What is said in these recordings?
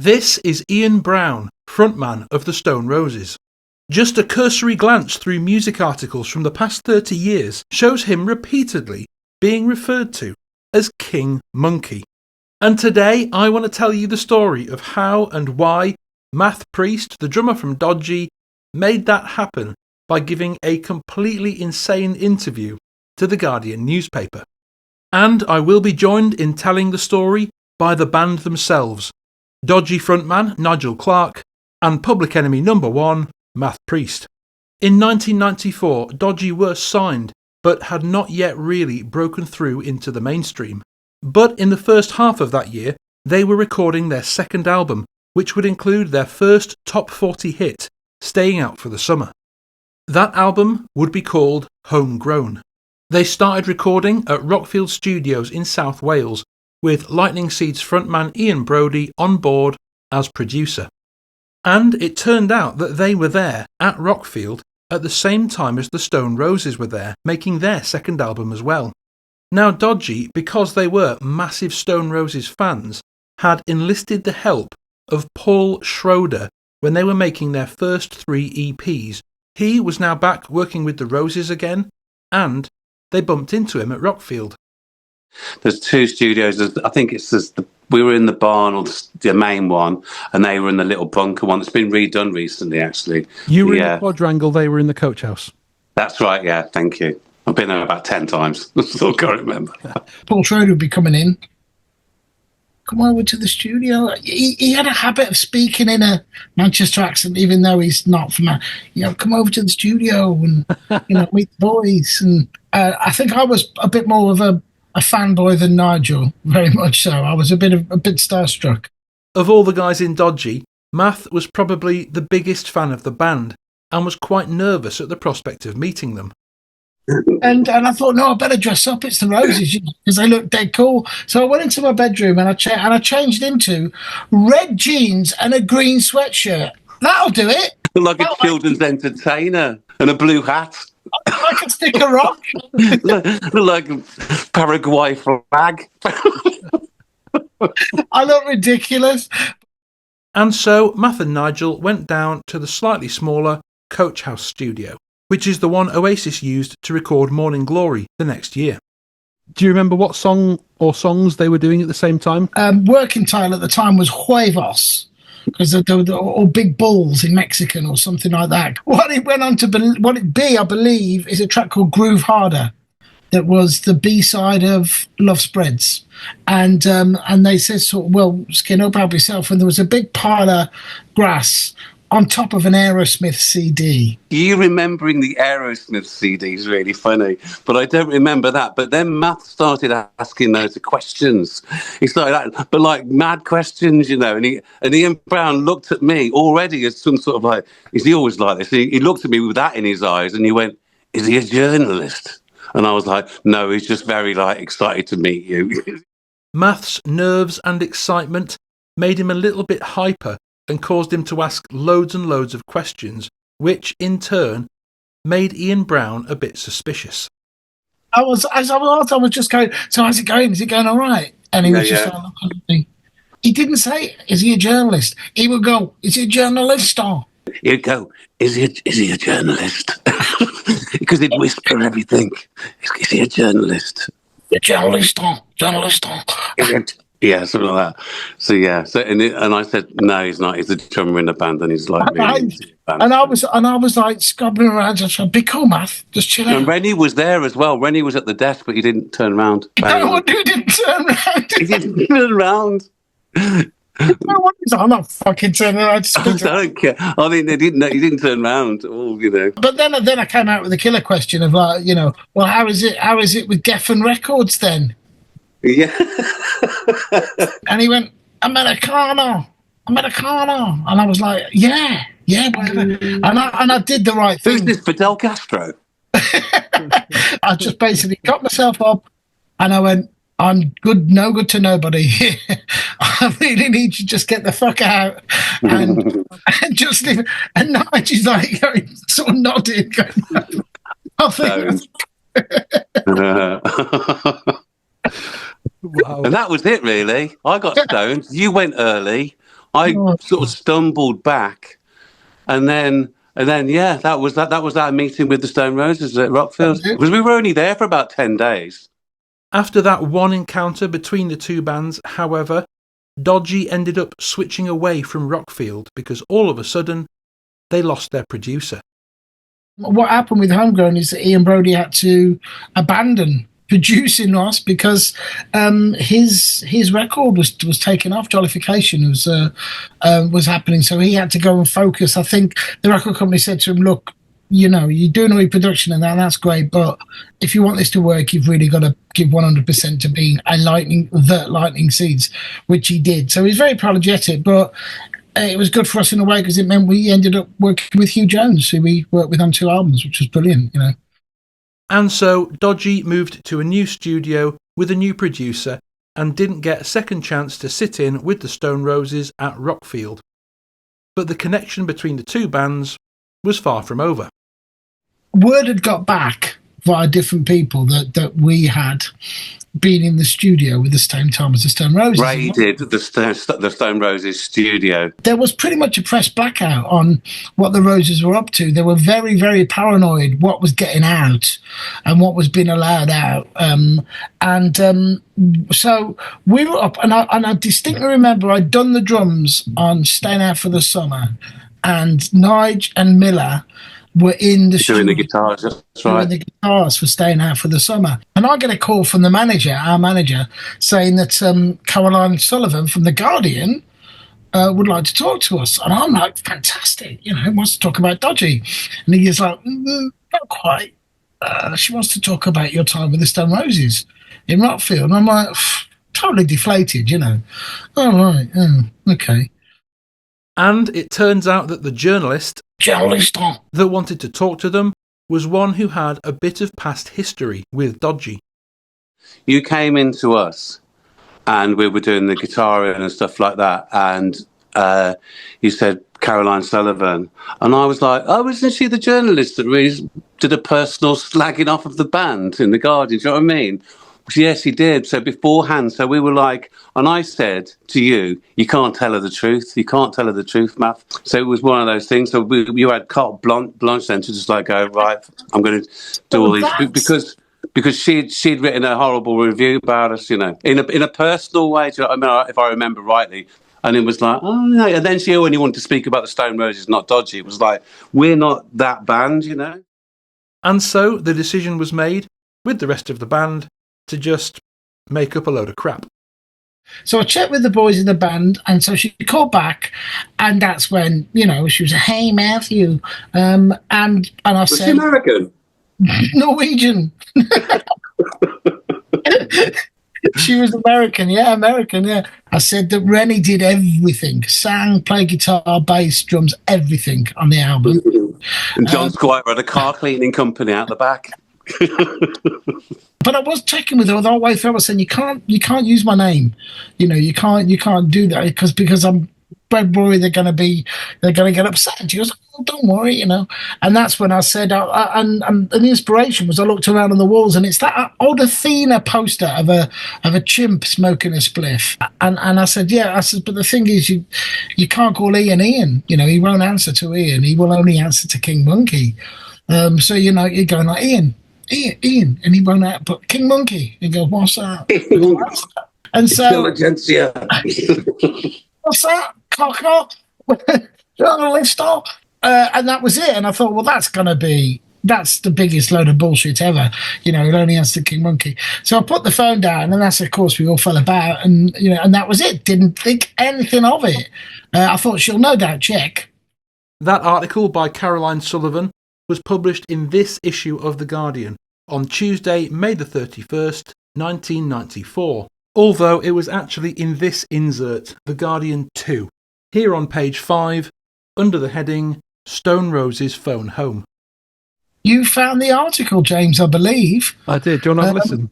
This is Ian Brown, frontman of the Stone Roses. Just a cursory glance through music articles from the past 30 years shows him repeatedly being referred to as King Monkey. And today I want to tell you the story of how and why Math Priest, the drummer from Dodgy, made that happen by giving a completely insane interview to the Guardian newspaper. And I will be joined in telling the story by the band themselves, Dodgy frontman Nigel Clark and Public Enemy #1 Math Priest. In 1994, Dodgy were signed, but had not yet really broken through into the mainstream. But in the first half of that year, they were recording their second album, which would include their first top 40 hit, Staying Out for the Summer. That album would be called Homegrown. They started recording at Rockfield Studios in South Wales, with Lightning Seeds frontman Ian Brodie on board as producer. And it turned out that they were there at Rockfield at the same time as the Stone Roses were there, making their second album as well. Now Dodgy, because they were massive Stone Roses fans, had enlisted the help of Paul Schroeder when they were making their first 3 EPs. He was now back working with the Roses again, and they bumped into him at Rockfield. There's 2 studios. I think we were in the barn, or the main one, and they were in the little bunker one. It's been redone recently, actually. You were in the quadrangle, they were in the coach house. That's right, yeah, thank you. I've been there about 10 times. Still can't remember. Paul Schroeder would be coming in. Come over to the studio. He had a habit of speaking in a Manchester accent, even though he's not from come over to the studio and, meet the boys. And I think I was a bit more of a fanboy than Nigel, very much so. I was a bit starstruck. Of all the guys in Dodgy, Math was probably the biggest fan of the band and was quite nervous at the prospect of meeting them. And I thought, no, I better dress up. It's the Roses, because they look dead cool. So I went into my bedroom and I changed into red jeans and a green sweatshirt. That'll do it. Like a children's entertainer and a blue hat. I could stick a rock. Like a Paraguay flag. I look ridiculous. And so Math and Nigel went down to the slightly smaller Coach House studio, which is the one Oasis used to record Morning Glory the next year. Do you remember what song or songs they were doing at the same time? Working title at the time was Huevos, because they were all big bulls in Mexican or something like that. What it went on to be, I believe, is a track called Groove Harder that was the B-side of Love Spreads. And they said, skin up, help yourself. And there was a big pile of grass on top of an Aerosmith CD. You remembering the Aerosmith CD is really funny, but I don't remember that. But then Matt started asking those questions. He started, but like mad questions, and Ian Brown looked at me already as some sort of is he always like this? He looked at me with that in his eyes and he went, is he a journalist? And I was like, no, he's just very excited to meet you. Math's nerves and excitement made him a little bit hyper and caused him to ask loads and loads of questions, which in turn made Ian Brown a bit suspicious. I was just going, so how's it going? Is it going all right? And he was just looking at me. He didn't say, is he a journalist? He would go, is he a journalist? He'd go, is he a journalist? Because he'd whisper everything. Is he a journalist? A journalist. Yeah, something like that. So and I said, no, he's not. He's a drummer in the band, and he's like really and I was like scrubbing around. I said, "Be cool, Math. Just chill out." And Rennie was there as well. Rennie was at the desk, but he didn't turn around. No, dude didn't turn around. He didn't turn around. I'm not fucking turning around. I don't care. I mean, he didn't turn around. But then I came out with a killer question of well, how is it with Geffen Records then? Yeah. And he went, Americano. And I was like, yeah, whatever. And I did the right thing. Who's this, Fidel Castro? I just basically got myself up and I went, I'm good, no good to nobody. I really need you to just get the fuck out and just leave. And Nigel's like, sort of nodding, going, I think. Wow. And that was it, really. I got stoned. You went early. I sort of stumbled back, and then yeah, that was that meeting with the Stone Roses at Rockfield, because we were only there for about 10 days. After that one encounter between the two bands, however, Dodgy ended up switching away from Rockfield because all of a sudden they lost their producer. What happened with Homegrown is that Ian Brody had to abandon producing us because his record was taken off. Jollification was happening, so he had to go and focus. I think the record company said to him, "Look, you know, you're doing all your production and that's great, but if you want this to work, you've really got to give 100% to being the Lightning Seeds," which he did. So he's very apologetic, but it was good for us in a way because it meant we ended up working with Hugh Jones, who we worked with on 2 albums, which was brilliant, you know. And so Dodgy moved to a new studio with a new producer and didn't get a second chance to sit in with the Stone Roses at Rockfield. But the connection between the two bands was far from over. Word had got back via different people that we had been in the studio with the same time as the Stone Roses. Raided the Stone Roses studio. There was pretty much a press blackout on what the Roses were up to. They were very, very paranoid what was getting out and what was being allowed out. So we were up, and I distinctly remember I'd done the drums on Staying Out for the Summer, and Nige and Miller were in the studio. Doing the guitars, that's right. Doing the guitars for Staying Out for the Summer. And I get a call from the manager, our manager, saying that Caroline Sullivan from The Guardian would like to talk to us. And I'm like, fantastic, you know, wants to talk about Dodgy. And he's like, not quite. She wants to talk about your time with the Stone Roses in Rockfield. And I'm like, totally deflated, you know. Oh, right, okay. And it turns out that the journalist that wanted to talk to them was one who had a bit of past history with Dodgy. You came into us and we were doing the guitar and stuff like that, and you said Caroline Sullivan, and I was like, oh, isn't she the journalist that really did a personal slagging off of the band in The Guardian? Do you know what I mean? Yes, he did. So beforehand, so we were like, and I said to you, you can't tell her the truth. You can't tell her the truth, Matt. So it was one of those things. So you had carte blanche then to just like go, right, I'm going to do all these because she'd written a horrible review about us, you know, in a personal way. Do you know what I mean? If I remember rightly. And it was like, oh, no. And then she only wanted to speak about the Stone Roses, not Dodgy. It was like, we're not that band, you know. And so the decision was made with the rest of the band to just make up a load of crap. So I checked with the boys in the band, and so she called back, and that's when, you know, she was, hey, Matthew, and I said... Was she American? Norwegian. She was American, yeah. I said that Rennie did everything, sang, played guitar, bass, drums, everything on the album. And John Squire had a car cleaning company out the back. But I was checking with her the whole way through. I was saying, you can't use my name. You know, you can't do that because I'm Brad Rory. They're gonna get upset. And she goes, oh, don't worry, you know. And that's when I said, and the inspiration was I looked around on the walls, and it's that old Athena poster of a chimp smoking a spliff. And I said, yeah. I said, but the thing is, you can't call Ian. You know, he won't answer to Ian. He will only answer to King Monkey. So you know, you're going like Ian, and he won't out, but King Monkey. You go, what's that? And so, intelligentsia. What's that? Cocker? Journalist? And that was it. And I thought, well, that's the biggest load of bullshit ever. You know, it only answered to King Monkey. So I put the phone down, and that's, of course, we all fell about, and you know, and that was it. Didn't think anything of it. I thought she'll no doubt check. That article by Caroline Sullivan was published in this issue of The Guardian on Tuesday, May the 31st, 1994, although it was actually in this insert, The Guardian 2, here on page 5, under the heading, Stone Roses Phone Home. You found the article, James, I believe. I did. Do you want to have a listen?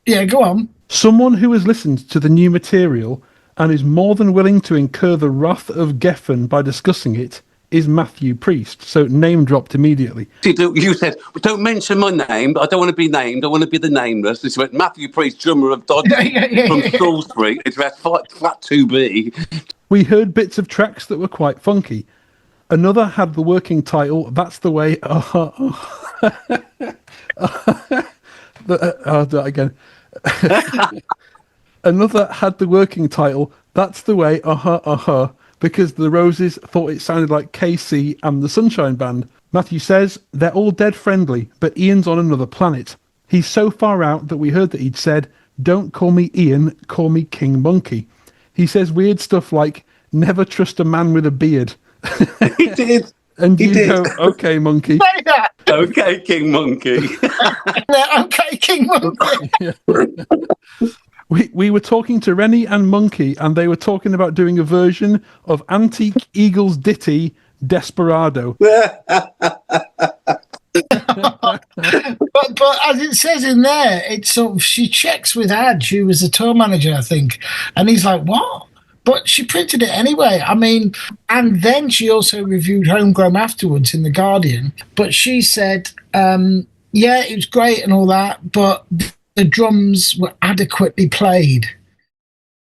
Yeah, go on. Someone who has listened to the new material and is more than willing to incur the wrath of Geffen by discussing it is Matthew Priest. So name dropped immediately. You said, don't mention my name. I don't want to be named. I want to be the nameless. This went Matthew Priest, drummer of Dodgy from Salisbury. Address flat 2B. We heard bits of tracks that were quite funky. Another had the working title, That's the Way... I'll do that again. Another had the working title, That's the Way, because the Roses thought it sounded like KC and the Sunshine Band. Matthew says, they're all dead friendly, but Ian's on another planet. He's so far out that we heard that he'd said, don't call me Ian, call me King Monkey. He says weird stuff like, never trust a man with a beard. He did. And you go, okay, Monkey. Okay, King Monkey. Okay, King Monkey. We were talking to Rennie and Monkey, and they were talking about doing a version of Antique Eagle's ditty, Desperado. but as it says in there, it's sort of, she checks with Ad, who was the tour manager, I think, and he's like, what? But she printed it anyway. I mean, and then she also reviewed Homegrown afterwards in The Guardian. But she said, yeah, it was great and all that, but the drums were adequately played.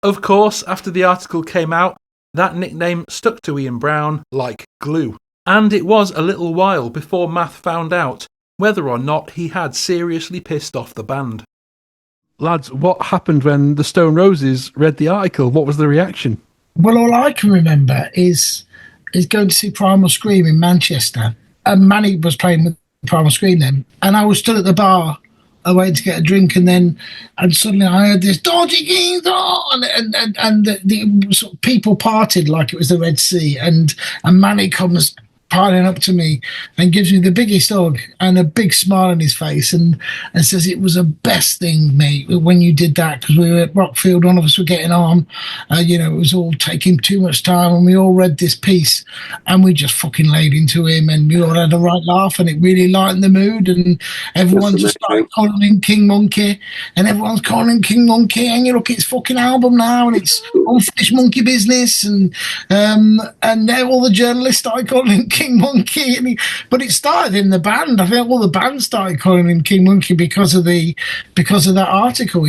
Of course, after the article came out, that nickname stuck to Ian Brown like glue. And it was a little while before Math found out whether or not he had seriously pissed off the band. Lads, what happened when the Stone Roses read the article? What was the reaction? Well, all I can remember is going to see Primal Scream in Manchester. And Manny was playing with Primal Scream then. And I was stood at the bar waiting to get a drink, and suddenly I heard this Dodgy Kings on, and the sort of people parted like it was the Red Sea, and Manny comes piling up to me and gives me the biggest hug and a big smile on his face, and says it was the best thing, mate, when you did that, because we were at Rockfield, none of us were getting on, it was all taking too much time, and we all read this piece and we just fucking laid into him, and we all had a right laugh, and it really lightened the mood, and everyone just started calling him King Monkey, and everyone's calling him King Monkey, and you look at his fucking album now and it's Unfinished Monkey Business, and now all the journalists started calling him King Monkey, but it started in the band. I think all the band started calling him King Monkey because of that article,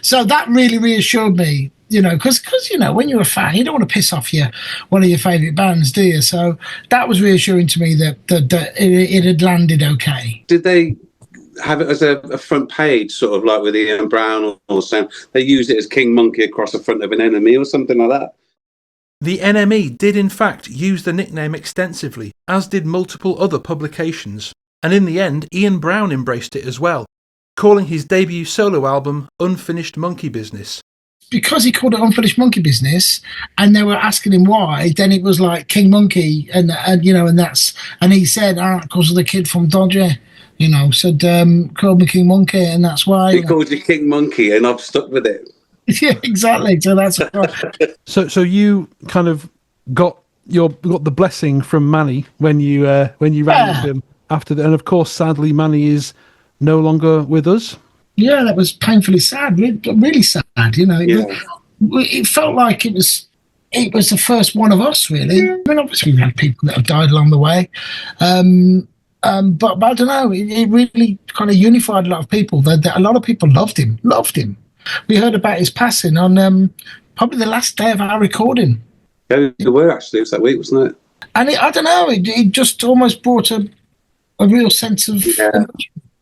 So that really reassured me, because when you're a fan, you don't want to piss off one of your favourite bands, do you? So that was reassuring to me that it had landed okay. Did they have it as a front page, sort of like with Ian Brown or something? They used it as King Monkey across the front of an enemy or something like that? The NME did in fact use the nickname extensively, as did multiple other publications, and in the end Ian Brown embraced it as well, calling his debut solo album Unfinished Monkey Business. Because he called it Unfinished Monkey Business, and they were asking him why, then it was like King Monkey, and he said, because of the kid from Dodgy, said, called me King Monkey, and that's why. He called you King Monkey, and I've stuck with it. Yeah, exactly. So that's so you kind of got the blessing from Manny when you ran into him after that, and of course, sadly, Manny is no longer with us. Yeah, that was painfully sad, really sad. It felt like it was the first one of us, really. I mean, obviously, we had people that have died along the way, but I don't know. It really kind of unified a lot of people. A lot of people loved him. We heard about his passing on probably the last day of our recording. Yeah, there were actually. It was that week, wasn't it? And I don't know. It just almost brought a real sense of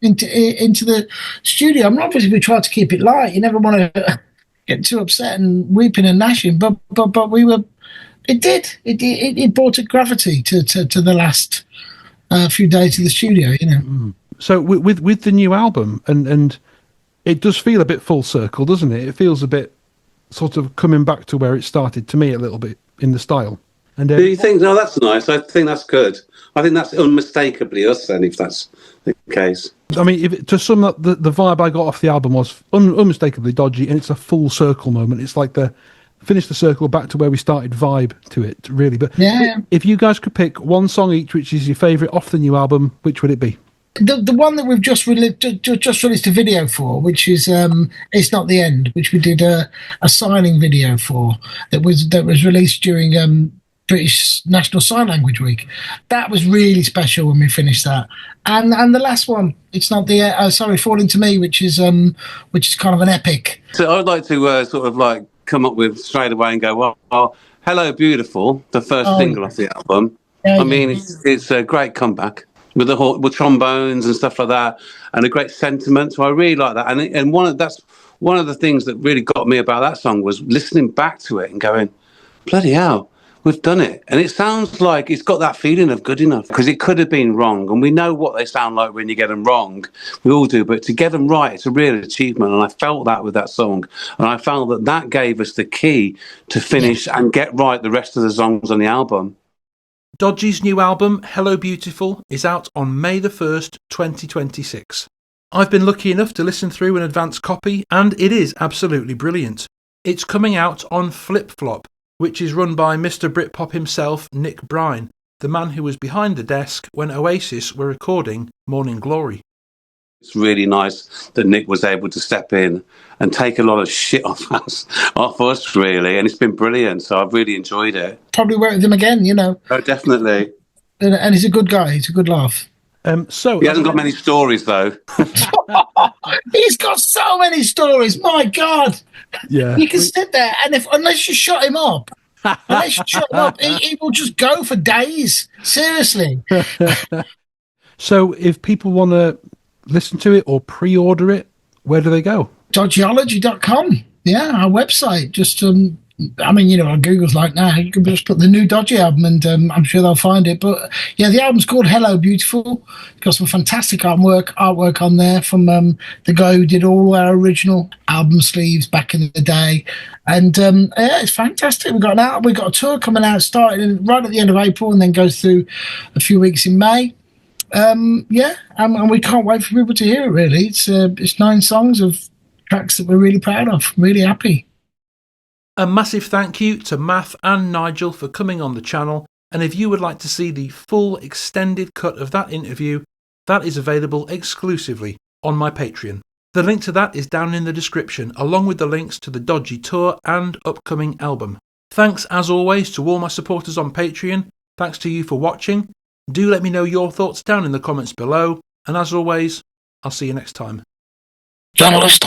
into the studio. I mean, obviously we tried to keep it light. You never want to get too upset and weeping and gnashing, but we were. It brought a gravity to the last few days of the studio. So with the new album and. It does feel a bit full circle, doesn't it? It feels a bit sort of coming back to where it started to me a little bit in the style. And do you think? No, that's nice. I think that's good. I think that's unmistakably us then, if that's the case. I mean, to sum up, the vibe I got off the album was unmistakably Dodgy, and it's a full circle moment. It's like finish the circle back to where we started vibe to it, really. But if you guys could pick one song each, which is your favourite off the new album, which would it be? The one that we've just released a video for, which is It's Not the End, which we did a signing video for that was released during British National Sign Language Week. That was really special when we finished that. And the last one, it's not the Falling to Me, which is kind of an epic. So I'd like to sort of like come up with straight away and go, well, Hello Beautiful, the first single off the album. I mean, it's a great comeback with with trombones and stuff like that, and a great sentiment. So I really like that. And that's one of the things that really got me about that song was listening back to it and going, bloody hell, we've done it. And it sounds like it's got that feeling of good enough, because it could have been wrong. And we know what they sound like when you get them wrong. We all do. But to get them right, it's a real achievement. And I felt that with that song. And I felt that gave us the key to finish and get right the rest of the songs on the album. Dodgy's new album, Hello Beautiful, is out on May the 1st, 2026. I've been lucky enough to listen through an advance copy, and it is absolutely brilliant. It's coming out on Flip Flop, which is run by Mr. Britpop himself, Nick Brine, the man who was behind the desk when Oasis were recording Morning Glory. It's really nice that Nick was able to step in and take a lot of shit off us, really, and it's been brilliant, so I've really enjoyed it. Probably work with him again, you know. Oh, definitely. And he's a good guy, he's a good laugh. So he hasn't got many stories, though. He's got so many stories, my God. Yeah. You can sit there, and unless you shut him up, he will just go for days. Seriously. So if people want to listen to it or pre-order it, where do they go? Dodgyology.com. Yeah, our website. Just on Google's like now, you can just put the new Dodgy album and I'm sure they'll find it. But yeah, the album's called Hello Beautiful. Got some fantastic artwork on there from the guy who did all our original album sleeves back in the day. And yeah, it's fantastic. We've got a tour coming out starting right at the end of April and then goes through a few weeks in May. And we can't wait for people to hear it, really. It's 9 songs of tracks that we're really proud of, really happy. A massive thank you to Math and Nigel for coming on the channel, and if you would like to see the full extended cut of that interview, that is available exclusively on my Patreon. The link to that is down in the description, along with the links to the Dodgy tour and upcoming album. Thanks as always to all my supporters on Patreon. Thanks to you for watching. Do let me know your thoughts down in the comments below, and as always, I'll see you next time. Journalist.